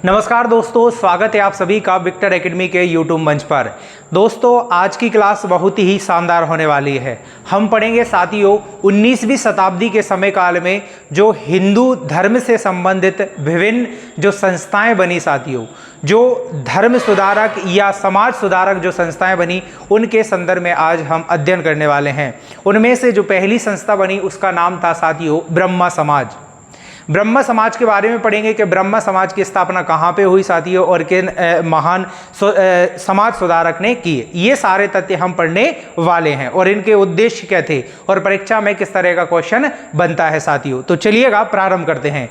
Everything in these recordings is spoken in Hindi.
नमस्कार दोस्तों, स्वागत है आप सभी का विक्टर एकेडमी के यूट्यूब मंच पर। दोस्तों, आज की क्लास बहुत ही शानदार होने वाली है। हम पढ़ेंगे साथियों 19वीं शताब्दी के समय काल में जो हिंदू धर्म से संबंधित विभिन्न जो संस्थाएं बनी साथियों, जो धर्म सुधारक या समाज सुधारक जो संस्थाएं बनी, उनके संदर्भ में आज हम अध्ययन करने वाले हैं। उनमें से जो पहली संस्था बनी उसका नाम था साथियों ब्रह्म समाज। ब्रह्म समाज के बारे में पढ़ेंगे कि ब्रह्म समाज की स्थापना कहाँ पे हुई साथियों और किन महान समाज सुधारक ने की। ये सारे तथ्य हम पढ़ने वाले हैं और इनके उद्देश्य क्या थे और परीक्षा में किस तरह का क्वेश्चन बनता है साथियों। तो चलिएगा प्रारंभ करते हैं।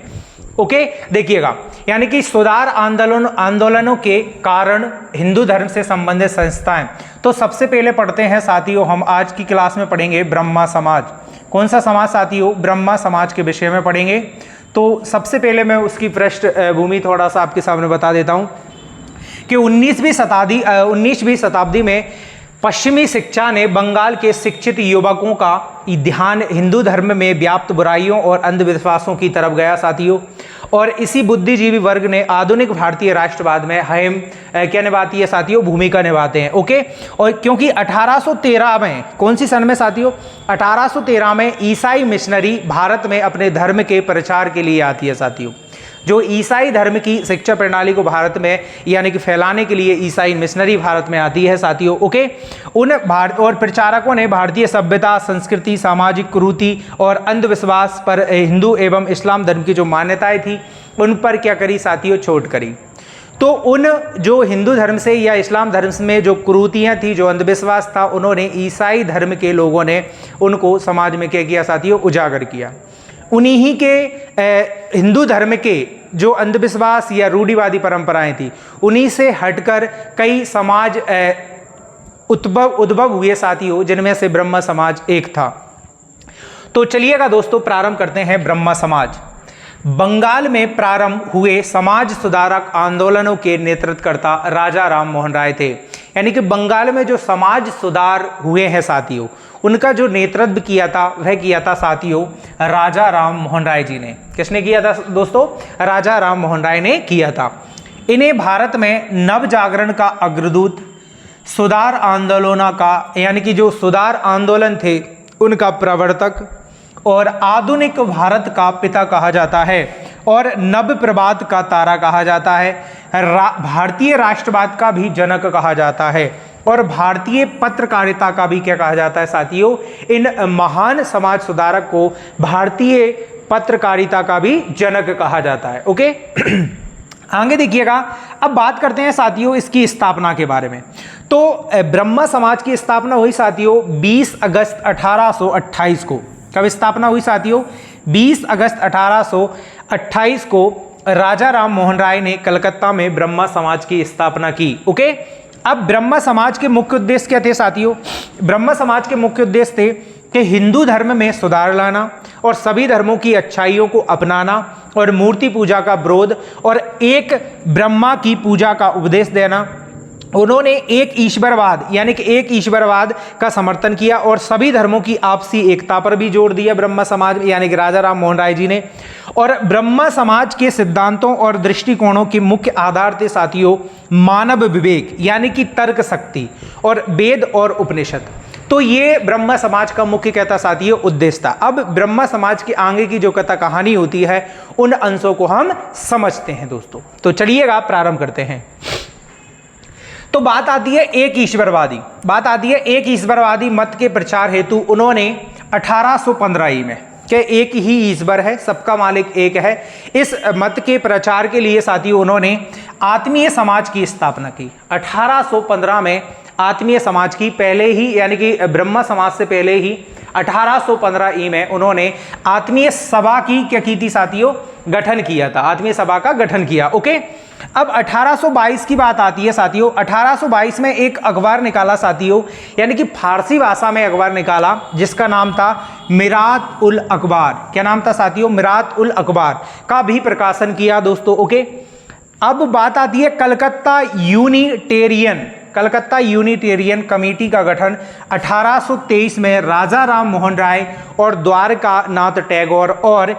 ओके, देखिएगा, यानी कि सुधार आंदोलनों के कारण हिंदू धर्म से संबंधित संस्थाएं। तो सबसे पहले पढ़ते हैं साथियों, हम आज की क्लास में पढ़ेंगे ब्रह्म समाज। कौन सा समाज साथियों? ब्रह्म समाज के विषय में पढ़ेंगे। तो सबसे पहले मैं उसकी पृष्ठभूमि थोड़ा सा आपके सामने बता देता हूं कि 19वीं शताब्दी में पश्चिमी शिक्षा ने बंगाल के शिक्षित युवकों का ध्यान हिंदू धर्म में व्याप्त बुराइयों और अंधविश्वासों की तरफ गया साथियों, और इसी बुद्धिजीवी वर्ग ने आधुनिक भारतीय राष्ट्रवाद में अहम क्या निभाती है साथियों? भूमिका निभाते हैं। ओके, और क्योंकि 1813 में, कौन सी सन में साथियों? 1813 में ईसाई मिशनरी भारत में अपने धर्म के प्रचार के लिए आती है साथियों। जो ईसाई धर्म की शिक्षा प्रणाली को भारत में यानी कि फैलाने के लिए ईसाई मिशनरी भारत में आती है साथियों। ओके, उन भारत और प्रचारकों ने भारतीय सभ्यता, संस्कृति, सामाजिक कुरीति और अंधविश्वास पर हिंदू एवं इस्लाम धर्म की जो मान्यताएं थी उन पर क्या करी साथियों? छोट करी। तो उन जो हिंदू धर्म से या इस्लाम धर्म में जो कुरीतियाँ थी, जो अंधविश्वास था, उन्होंने ईसाई धर्म के लोगों ने उनको समाज में क्या किया साथियों? उजागर किया। उन्हीं के हिंदू धर्म के जो अंधविश्वास या रूढ़िवादी परंपराएं थी, उन्हीं से हटकर कई समाज उद्भव हुए साथियों, जिनमें से ब्रह्म समाज एक था। तो चलिएगा दोस्तों, प्रारंभ करते हैं ब्रह्म समाज। बंगाल में प्रारंभ हुए समाज सुधारक आंदोलनों के नेतृत्वकर्ता राजा राम मोहन राय थे। यानी कि बंगाल में जो समाज सुधार हुए हैं साथियों, उनका जो नेतृत्व किया था वह किया था साथियों राजा राम मोहन राय जी ने। किसने किया था दोस्तों? राजा राम मोहन राय ने किया था। इन्हें भारत में नव जागरण का अग्रदूत, सुधार आंदोलनों का यानी कि जो सुधार आंदोलन थे उनका प्रवर्तक और आधुनिक भारत का पिता कहा जाता है और नव प्रभात का तारा कहा जाता है। भारतीय राष्ट्रवाद का भी जनक कहा जाता है और भारतीय पत्रकारिता का भी क्या कहा जाता है साथियों? इन महान समाज सुधारक को भारतीय पत्रकारिता का भी जनक कहा जाता है। ओके, आगे देखिएगा। अब बात करते हैं साथियों इसकी स्थापना के बारे में। तो ब्रह्म समाज की स्थापना हुई साथियों 20 अगस्त 1828 को। कब स्थापना हुई साथियों? 20 अगस्त 1828 को राजा राम मोहन राय ने कलकत्ता में ब्रह्म समाज की स्थापना की। ओके, अब ब्रह्म समाज के मुख्य उद्देश्य क्या थे साथियों? ब्रह्म समाज के मुख्य उद्देश्य थे कि हिंदू धर्म में सुधार लाना और सभी धर्मों की अच्छाइयों को अपनाना और मूर्ति पूजा का विरोध और एक ब्रह्मा की पूजा का उपदेश देना। उन्होंने एक ईश्वरवाद यानी कि एक ईश्वरवाद का समर्थन किया और सभी धर्मों की आपसी एकता पर भी जोर दिया ब्रह्म समाज यानी कि राजा राम मोहन राय जी ने। और ब्रह्म समाज के सिद्धांतों और दृष्टिकोणों के मुख्य आधार थे साथियों मानव विवेक यानी कि तर्क शक्ति और वेद और उपनिषद। तो ये ब्रह्म समाज का मुख्य कहता साथियों उद्देश्य था। अब ब्रह्म समाज की आगे की जो कथा कहानी होती है उन अंशों को हम समझते हैं दोस्तों। तो चलिएगा प्रारंभ करते हैं। तो बात आती है एक ईश्वरवादी मत के प्रचार हेतु उन्होंने 1815 में कि एक ही ईश्वर है, सबका मालिक एक है, इस मत के प्रचार के लिए साथियों उन्होंने आत्मीय समाज की स्थापना की। 1815 में आत्मीय समाज की पहले ही यानी कि ब्रह्म समाज से पहले ही 1815 में उन्होंने आत्मीय सभा की क्या की थी साथियों? गठन किया था, आत्मीय सभा का गठन किया। ओके, अब 1822 की बात आती है साथियों। 1822 में एक अखबार निकाला साथियों, यानी कि फारसी भाषा में अखबार निकाला जिसका नाम था मिरात उल अखबार। क्या नाम था साथियों? मिरात उल अखबार का भी प्रकाशन किया दोस्तों। ओके, अब बात आती है कलकत्ता यूनिटेरियन कमेटी का गठन 1823 में राजा राम मोहन राय और द्वारका नाथ टैगोर और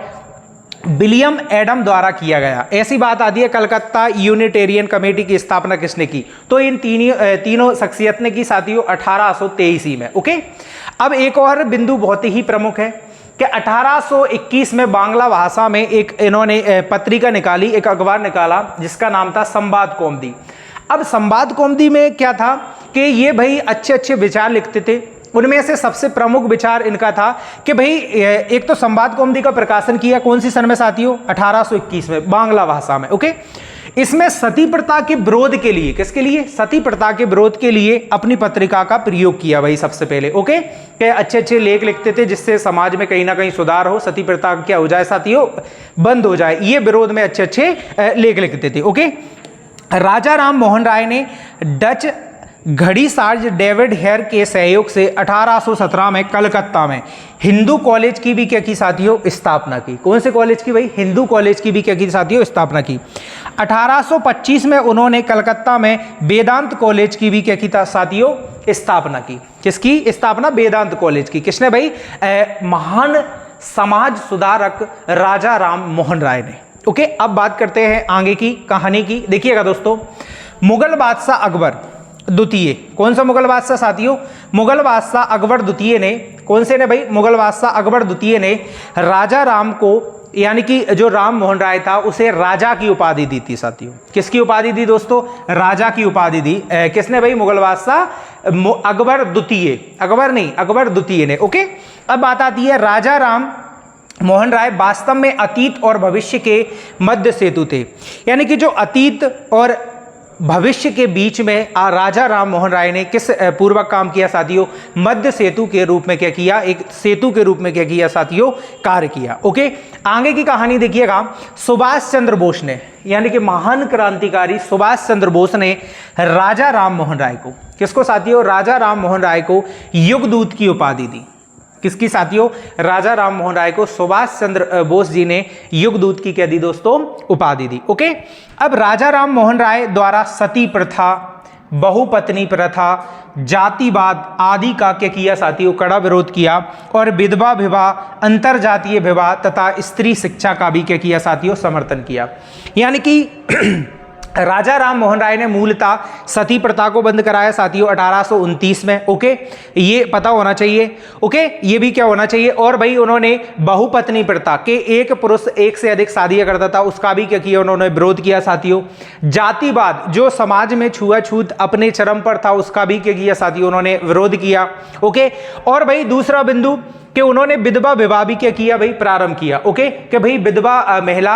विलियम एडम द्वारा किया गया। ऐसी बात आती है कलकत्ता यूनिटेरियन कमेटी की स्थापना किसने की? तो इन तीनों शख्सियत ने की साथियों 1823 में। ओके, अब एक और बिंदु बहुत ही प्रमुख है कि 1821 में बांग्ला भाषा में एक इन्होंने पत्रिका निकाली, एक अखबार निकाला जिसका नाम था संवाद कौमुदी। अब संवाद कौमुदी में क्या था कि ये भाई अच्छे अच्छे विचार लिखते थे। उनमें से सबसे प्रमुख विचार इनका था कि भाई एक तो संवाद कौमुदी का प्रकाशन किया कौन सी सन में साथियों? 1821 में, बांग्ला भाषा में। ओके, इसमें सती प्रथा के विरोध के लिए, किसके लिए? सती प्रथा के विरोध के लिए अपनी पत्रिका का प्रयोग किया भाई सबसे पहले। ओके, कि अच्छे अच्छे लेख लिखते थे जिससे समाज में कहीं ना कहीं सुधार हो, सती प्रथा क्या हो जाए साथियों? बंद हो जाए। ये विरोध में अच्छे अच्छे लेख लिखते थे। ओके, राजा राम मोहन राय ने डच घड़ीसाज डेविड हेयर के सहयोग से 1817 में कलकत्ता में हिंदू कॉलेज की भी क्या की साथियों? स्थापना की। कौन से कॉलेज की भाई? हिंदू कॉलेज की भी क्या की साथियों? स्थापना की। 1825 में उन्होंने कलकत्ता में वेदांत कॉलेज की भी क्या की था साथियों? स्थापना की। किसकी स्थापना? वेदांत कॉलेज की। किसने भाई? महान समाज सुधारक राजा राम मोहन राय ने। ओके, अब बात करते हैं आगे की कहानी की। देखिएगा दोस्तों, मुगल बादशाह अकबर द्वितीय, कौन सा मुगल बादशाह साथियों? मुगल बादशाह अकबर द्वितीय ने, कौन से ने भाई? मुगल बादशाह अकबर द्वितीय ने राजा राम को, यानी कि जो राम मोहन राय था उसे राजा की उपाधि दी थी साथियों। किसकी उपाधि दी दोस्तों? राजा की उपाधि दी। किसने भाई? मुगल बादशाह अकबर द्वितीय, अकबर नहीं, अकबर द्वितीय ने। ओके, अब बात आती है राजा राम मोहन राय वास्तव में अतीत और भविष्य के मध्य सेतु थे। यानी कि जो अतीत और भविष्य के बीच में राजा राम मोहन राय ने किस पूर्वक काम किया साथियों? मध्य सेतु के रूप में क्या किया? एक सेतु के रूप में क्या किया साथियों? कार्य किया। ओके, आगे की कहानी देखिएगा। सुभाष चंद्र बोस ने, यानी कि महान क्रांतिकारी सुभाष चंद्र बोस ने राजा राम मोहन राय को, किसको साथियों? राजा राम मोहन राय को युगदूत की उपाधि दी। किसकी साथियों? राजा राम मोहन राय को सुभाष चंद्र बोस जी ने युगदूत की क्या दी दोस्तों? उपाधि दी। ओके, अब राजा राम मोहन राय द्वारा सती प्रथा, बहुपत्नी प्रथा, जातिवाद आदि का क्या किया साथियों? कड़ा विरोध किया। और विधवा विवाह, अंतर जातीय विवाह तथा स्त्री शिक्षा का भी क्या किया साथियों? समर्थन किया। यानी कि राजा राम मोहन राय ने मूलतः सती प्रथा को बंद कराया साथियों 1829 में। ओके, ये पता होना चाहिए। ओके, ये भी क्या होना चाहिए? और भाई उन्होंने बहुपत्नी प्रथा के एक पुरुष एक से अधिक शादियां करता था उसका भी क्या किया? उन्होंने विरोध किया साथियों। जातिवाद, जो समाज में छुआछूत अपने चरम पर था उसका भी क्या किया साथियों? उन्होंने विरोध किया। ओके, और भाई दूसरा बिंदु कि उन्होंने विधवा विवाह भी क्या किया भाई? प्रारंभ किया। ओके, कि भाई विधवा महिला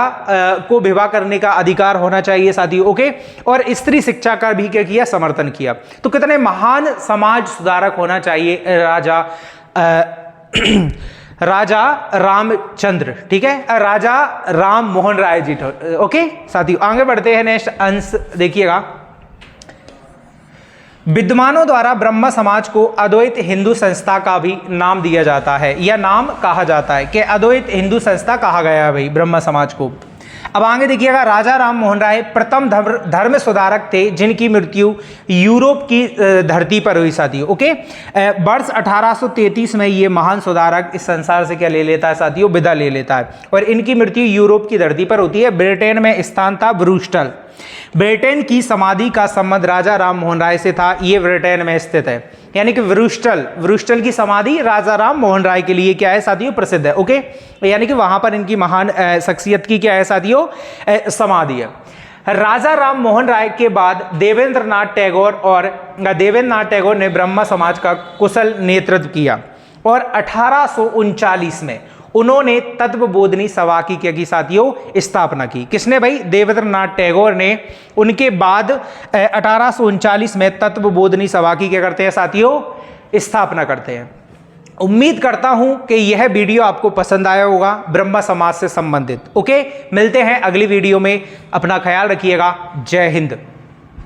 को विवाह करने का अधिकार होना चाहिए साथियों। ओके, और स्त्री शिक्षा का भी क्या किया? समर्थन किया। तो कितने महान समाज सुधारक होना चाहिए राजा रामचंद्र, ठीक है, राजा राम मोहन राय जी। ओके साथियों, आगे बढ़ते हैं। नेक्स्ट अंश देखिएगा। विद्वानों द्वारा ब्रह्म समाज को अद्वैत हिंदू संस्था का भी नाम दिया जाता है, या नाम कहा जाता है कि अद्वैत हिंदू संस्था कहा गया है भाई ब्रह्म समाज को। अब आगे देखिएगा। राजा राम मोहन राय प्रथम धर्म सुधारक थे जिनकी मृत्यु यूरोप की धरती पर हुई साथियों। ओके, वर्ष 1833 में ये महान सुधारक इस संसार से क्या ले लेता है साथियों? विदा ले लेता है। और इनकी मृत्यु यूरोप की धरती पर होती है। ब्रिटेन में स्थान था ब्रूस्टल। ब्रिटेन की समाधि का संबंध राजा राम मोहन राय से था। ये ब्रिटेन में स्थित है, यानी कि ब्रूस्टल की समाधि राजा राम मोहन राय के लिए क्या है साथियों? प्रसिद्ध है। ओके, यानी कि वहां पर इनकी महान शख्सियत की क्या है साथियों? समाधि है। राजा राम मोहन राय के बाद देवेंद्र नाथ टैगोर ने ब्रह्म समाज का कुशल नेतृत्व किया और 1839 में उन्होंने तत्वबोधिनी सभा की क्या की साथियों? स्थापना की। किसने भाई? देवेंद्र नाथ टैगोर ने। उनके बाद 1839 में तत्वबोधिनी सभा की क्या करते हैं साथियों? स्थापना करते हैं। उम्मीद करता हूं कि यह वीडियो आपको पसंद आया होगा ब्रह्म समाज से संबंधित। ओके, मिलते हैं अगली वीडियो में। अपना ख्याल रखिएगा। जय हिंद।